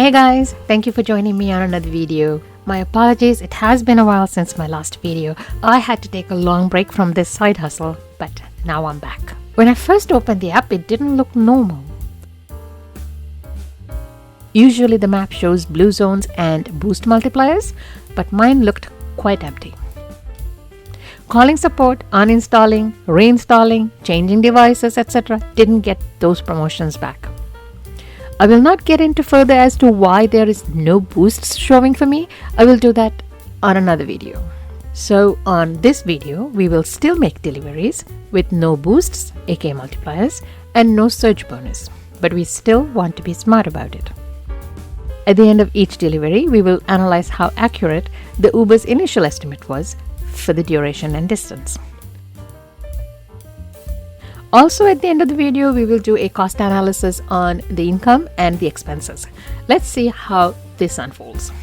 Hey guys, thank you for joining me on another video. My apologies, it has been a while since my last video. I had to take a long break from this side hustle, but now I'm back. When I first opened the app, it didn't look normal. Usually the map shows blue zones and boost multipliers, but mine looked quite empty. Calling support, uninstalling, reinstalling, changing devices, etc. didn't get those promotions back. I will not get into further as to why there is no boosts showing for me. I will do that on another video. So on this video, we will still make deliveries with no boosts, aka multipliers, and no surge bonus. But we still want to be smart about it. At the end of each delivery, we will analyze how accurate the Uber's initial estimate was for the duration and distance. Also, at the end of the video, we will do a cost analysis on the income and the expenses. Let's see how this unfolds.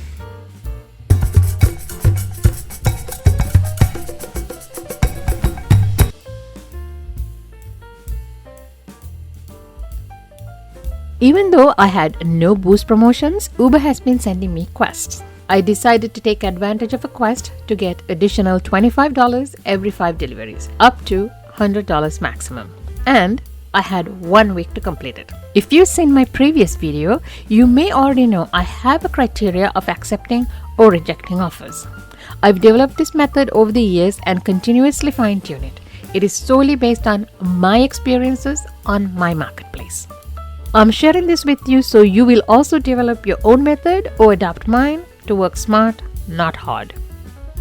Even though I had no boost promotions, Uber has been sending me quests. I decided to take advantage of a quest to get additional $25 every 5 deliveries, up to $100 maximum. And I had 1 week to complete it. If you've seen my previous video, you may already know I have a criteria of accepting or rejecting offers. I've developed this method over the years and continuously fine-tune it. It is solely based on my experiences on my marketplace. I'm sharing this with you so you will also develop your own method or adopt mine to work smart, not hard.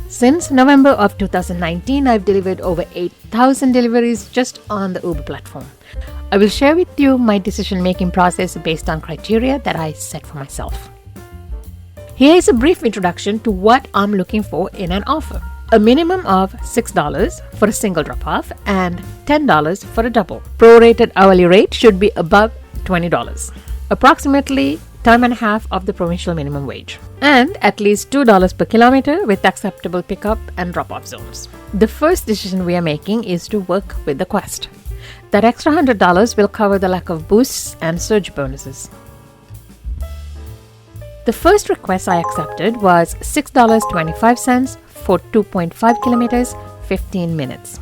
Since November of 2019, I've delivered over 8,000 deliveries just on the Uber platform. I will share with you my decision-making process based on criteria that I set for myself. Here is a brief introduction to what I'm looking for in an offer. A minimum of $6 for a single drop-off and $10 for a double. Prorated hourly rate should be above $20, approximately time and a half of the provincial minimum wage, and at least $2 per kilometer with acceptable pickup and drop-off zones. The first decision we are making is to work with the quest. That extra $100 will cover the lack of boosts and surge bonuses. The first request I accepted was $6.25 for 2.5 kilometers, 15 minutes.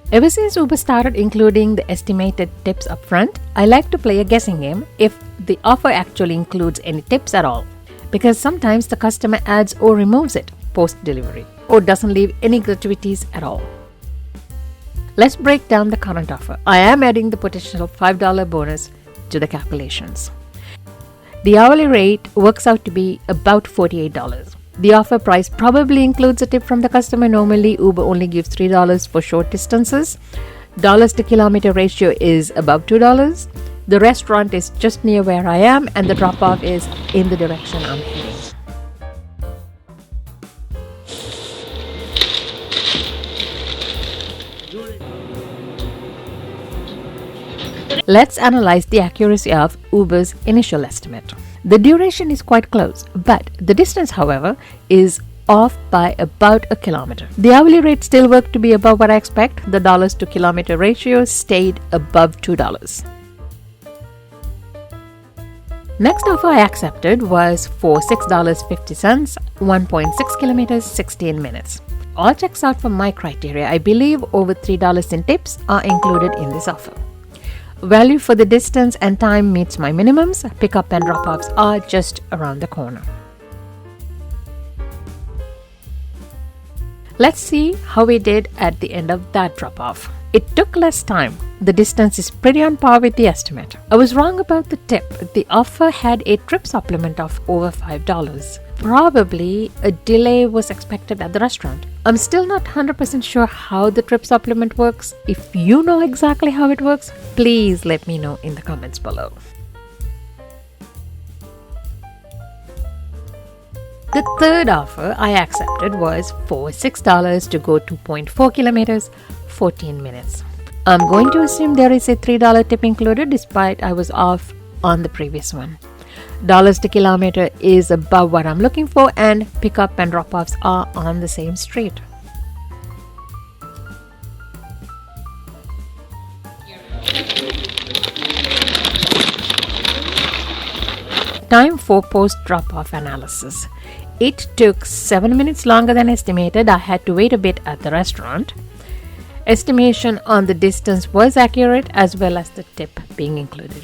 Ever since Uber started including the estimated tips upfront, I like to play a guessing game if the offer actually includes any tips at all, because sometimes the customer adds or removes it post-delivery or doesn't leave any gratuities at all. Let's break down the current offer. I am adding the potential $5 bonus to the calculations. The hourly rate works out to be about $48. The offer price probably includes a tip from the customer. Normally, Uber only gives $3 for short distances. Dollars to kilometer ratio is above $2. The restaurant is just near where I am, and the drop-off is in the direction I'm heading. Let's analyze the accuracy of Uber's initial estimate. The duration is quite close, but the distance, however, is off by about a kilometer. The hourly rate still worked to be above what I expect. The dollars to kilometer ratio stayed above $2. Next offer I accepted was for $6.50, 1.6 kilometers, 16 minutes. All checks out for my criteria. I believe over $3 in tips are included in this offer. Value for the distance and time meets my minimums. Pickup and drop-offs are just around the corner. Let's see how we did at the end of that drop-off. It took less time. The distance is pretty on par with the estimate. I was wrong about the tip. The offer had a trip supplement of over $5. Probably a delay was expected at the restaurant. I'm still not 100% sure how the trip supplement works. If you know exactly how it works, please let me know in the comments below. The third offer I accepted was for $6 to go 2.4 kilometers, 14 minutes. I'm going to assume there is a $3 tip included, despite I was off on the previous one. Dollars to kilometer is above what I'm looking for, and pickup and drop-offs are on the same street. Time for post drop-off analysis. It took 7 minutes longer than estimated. I had to wait a bit at the restaurant. Estimation on the distance was accurate as well as the tip being included.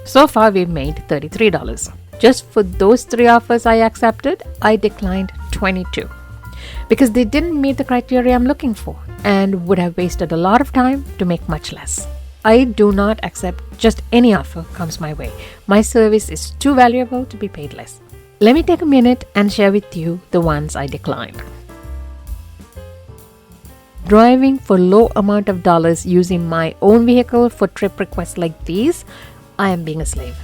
So far we've made $33. Just for those 3 offers I accepted, I declined 22 because they didn't meet the criteria I'm looking for and would have wasted a lot of time to make much less. I do not accept just any offer comes my way. My service is too valuable to be paid less. Let me take a minute and share with you the ones I declined. Driving for low amount of dollars using my own vehicle for trip requests like these, I am being a slave.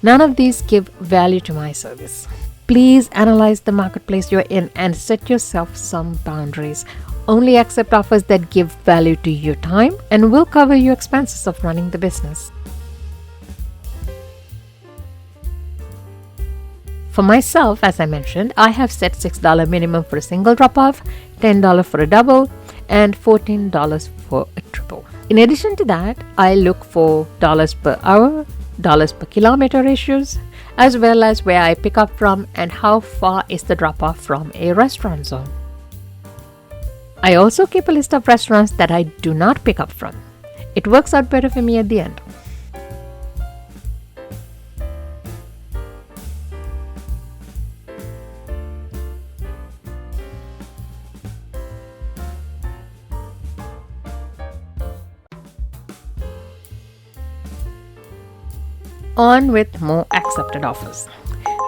None of these give value to my service. Please analyze the marketplace you're in and set yourself some boundaries. Only accept offers that give value to your time and will cover your expenses of running the business. For myself, as I mentioned, I have set $6 minimum for a single drop-off, $10 for a double, and $14 for a triple. In addition to that, I look for dollars per hour, dollars per kilometer ratios, as well as where I pick up from and how far is the drop-off from a restaurant zone. I also keep a list of restaurants that I do not pick up from. It works out better for me at the end. On with more accepted offers.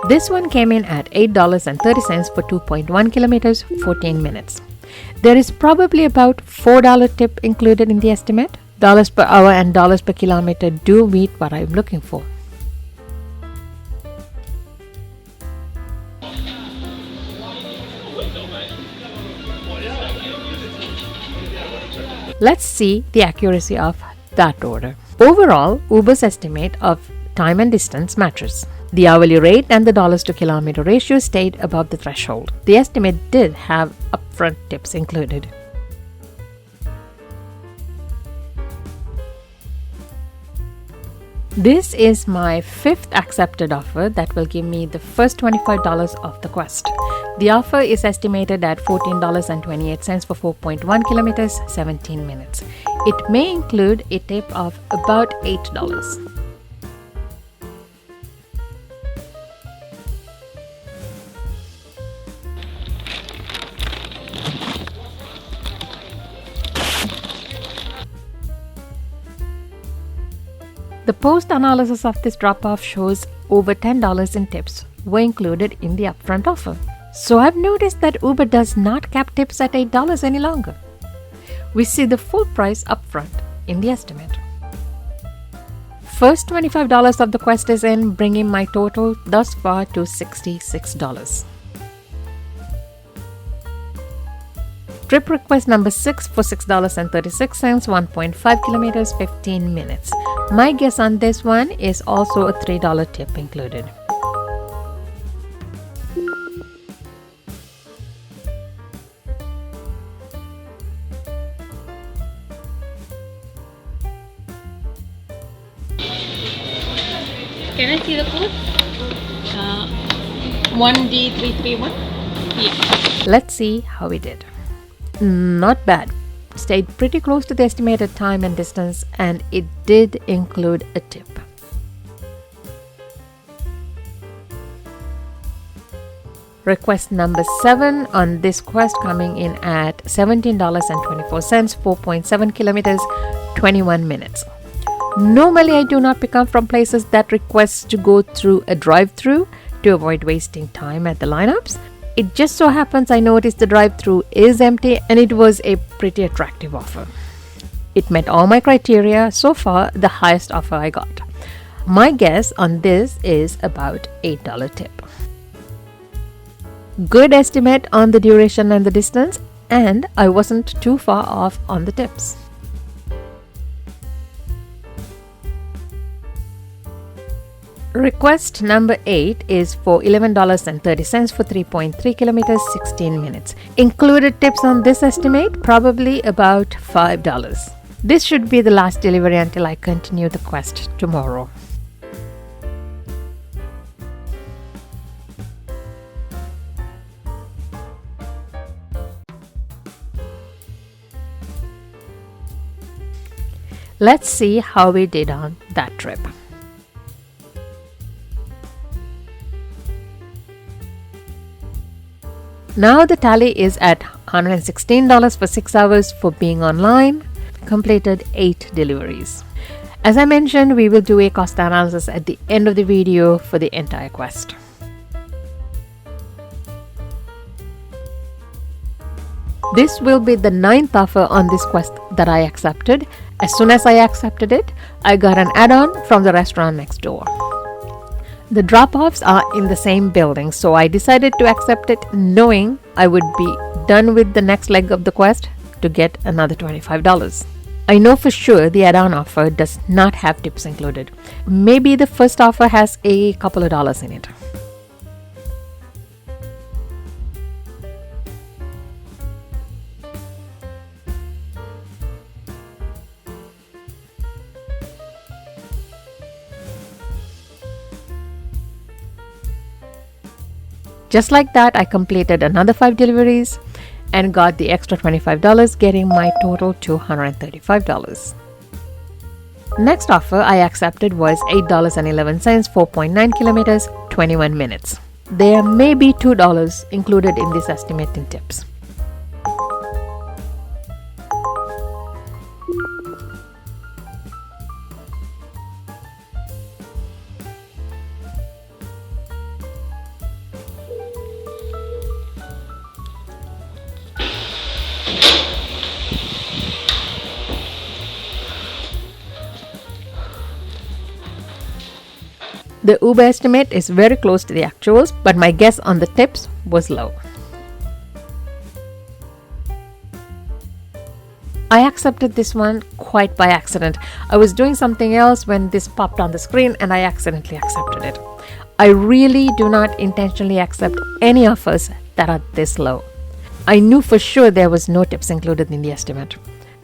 This one came in at $8.30 for 2.1 kilometers, 14 minutes. There is probably about $4 tip included in the estimate. Dollars per hour and dollars per kilometer do meet what I'm looking for. Let's see the accuracy of that order. Overall, Uber's estimate of time and distance matches. The hourly rate and the dollars to kilometer ratio stayed above the threshold. The estimate did have upfront tips included. This is my 5th accepted offer that will give me the first $25 of the quest. The offer is estimated at $14.28 for 4.1 kilometers, 17 minutes. It may include a tip of about $8. The post-analysis of this drop-off shows over $10 in tips were included in the upfront offer. So I've noticed that Uber does not cap tips at $8 any longer. We see the full price upfront in the estimate. First $25 of the quest is in, bringing my total thus far to $66. Trip request number 6 for $6.36, 1.5 kilometers, 15 minutes. My guess on this one is also a $3 tip included. Can I see the code? 1D331? Yeah. Let's see how we did. Not bad. Stayed pretty close to the estimated time and distance, and it did include a tip. Request number 7 on this quest coming in at $17.24, 4.7 kilometers, 21 minutes. Normally, I do not pick up from places that request to go through a drive-through to avoid wasting time at the lineups. It just so happens I noticed the drive-through is empty and it was a pretty attractive offer. It met all my criteria, so far the highest offer I got. My guess on this is about $8 tip. Good estimate on the duration and the distance, and I wasn't too far off on the tips. Request number 8 is for $11.30 for 3.3 kilometers, 16 minutes. Included tips on this estimate, probably about $5. This should be the last delivery until I continue the quest tomorrow. Let's see how we did on that trip. Now the tally is at $116 for 6 hours for being online. Completed 8 deliveries. As I mentioned, we will do a cost analysis at the end of the video for the entire quest. This will be the 9th offer on this quest that I accepted. As soon as I accepted it, I got an add-on from the restaurant next door. The drop-offs are in the same building, so I decided to accept it knowing I would be done with the next leg of the quest to get another $25. I know for sure the add-on offer does not have tips included. Maybe the first offer has a couple of dollars in it. Just like that, I completed another 5 deliveries and got the extra $25, getting my total to $135. Next offer I accepted was $8.11, 4.9 kilometers, 21 minutes. There may be $2 included in this estimate in tips. The Uber estimate is very close to the actuals, but my guess on the tips was low. I accepted this one quite by accident. I was doing something else when this popped on the screen and I accidentally accepted it. I really do not intentionally accept any offers that are this low. I knew for sure there was no tips included in the estimate.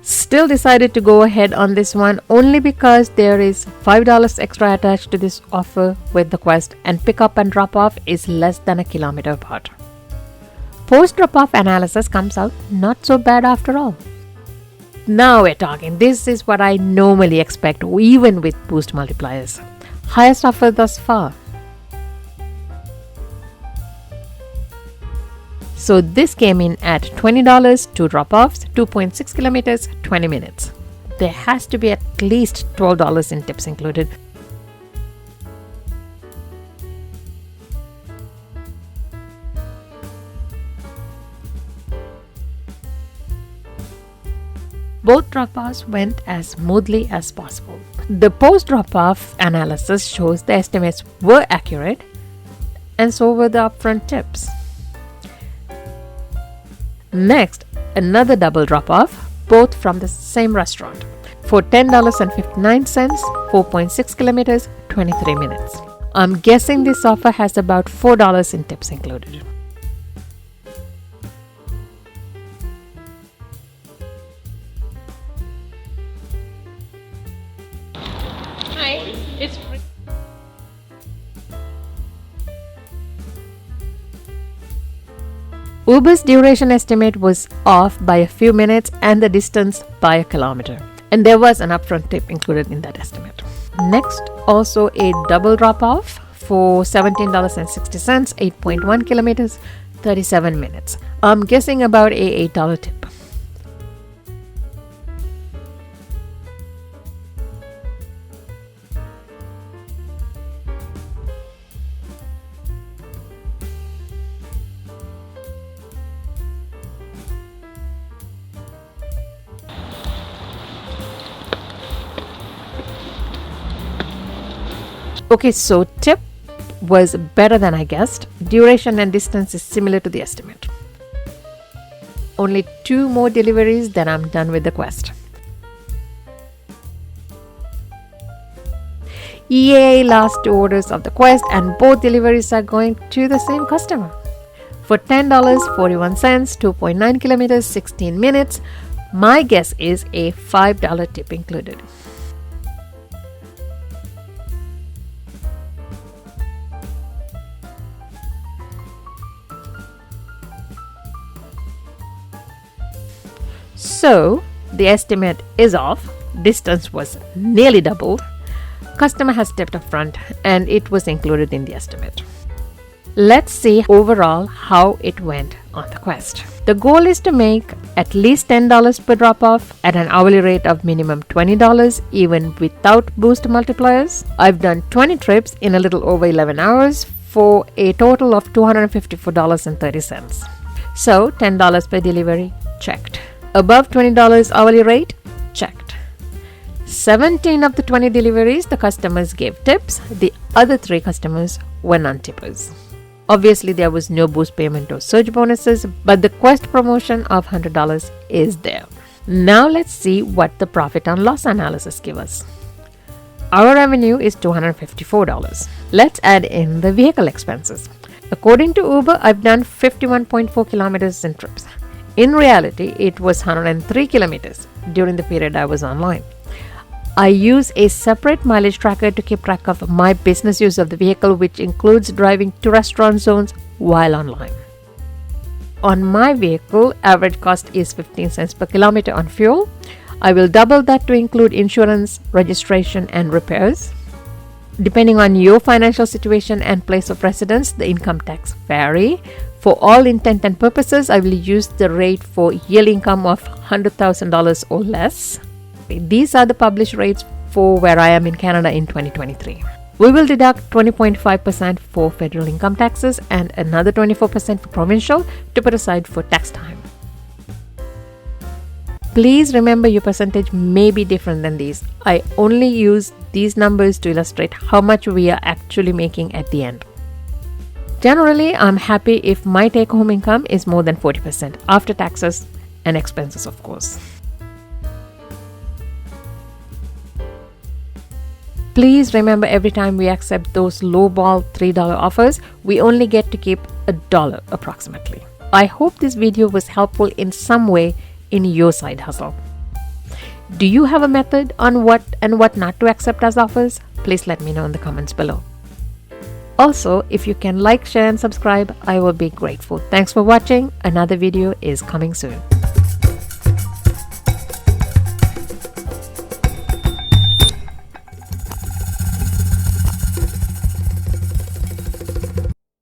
Still decided to go ahead on this one only because there is $5 extra attached to this offer with the quest, and pick up and drop off is less than a kilometer apart. Post drop off analysis comes out not so bad after all. Now we're talking. This is what I normally expect even with boost multipliers. Highest offer thus far. So this came in at $20, 2 drop-offs, 2.6 kilometers, 20 minutes. There has to be at least $12 in tips included. Both drop-offs went as smoothly as possible. The post drop-off analysis shows the estimates were accurate, and so were the upfront tips. Next, another double drop-off, both from the same restaurant, for $10.59, 4.6 kilometers, 23 minutes. I'm guessing this offer has about $4 in tips included. Hi, it's free. Uber's duration estimate was off by a few minutes and the distance by a kilometer. And there was an upfront tip included in that estimate. Next, also a double drop-off for $17.60, 8.1 kilometers, 37 minutes. I'm guessing about a $8 tip. Okay, so tip was better than I guessed. Duration and distance is similar to the estimate. Only 2 more deliveries, then I'm done with the quest. Yay, last 2 orders of the quest, and both deliveries are going to the same customer. For $10.41, 2.9 kilometers, 16 minutes, My guess is a $5 tip included. So the estimate is off. Distance was nearly doubled. Customer has tipped up front and it was included in the estimate. Let's see overall how it went on the quest. The goal is to make at least $10 per drop off at an hourly rate of minimum $20 even without boost multipliers. I've done 20 trips in a little over 11 hours for a total of $254.30. So $10 per delivery, checked. Above $20 hourly rate, checked. 17 of the 20 deliveries the customers gave tips. The other 3 customers were non-tippers. Obviously, there was no boost payment or surge bonuses, but the quest promotion of $100 is there. Now let's see what the profit and loss analysis gives us. Our revenue is $254. Let's add in the vehicle expenses. According to Uber, I've done 51.4 kilometers in trips. In reality, it was 103 kilometers during the period I was online. I use a separate mileage tracker to keep track of my business use of the vehicle, which includes driving to restaurant zones while online. On my vehicle, average cost is 15 cents per kilometer on fuel. I will double that to include insurance, registration, and repairs. Depending on your financial situation and place of residence, the income tax vary. For all intent and purposes, I will use the rate for yearly income of $100,000 or less. These are the published rates for where I am in Canada in 2023. We will deduct 20.5% for federal income taxes and another 24% for provincial to put aside for tax time. Please remember your percentage may be different than these. I only use these numbers to illustrate how much we are actually making at the end. Generally, I'm happy if my take-home income is more than 40% after taxes and expenses, of course. Please remember, every time we accept those lowball $3 offers, we only get to keep $1 approximately. I hope this video was helpful in some way in your side hustle. Do you have a method on what and what not to accept as offers? Please let me know in the comments below. Also, if you can like, share, and subscribe, I will be grateful. Thanks for watching. Another video is coming soon.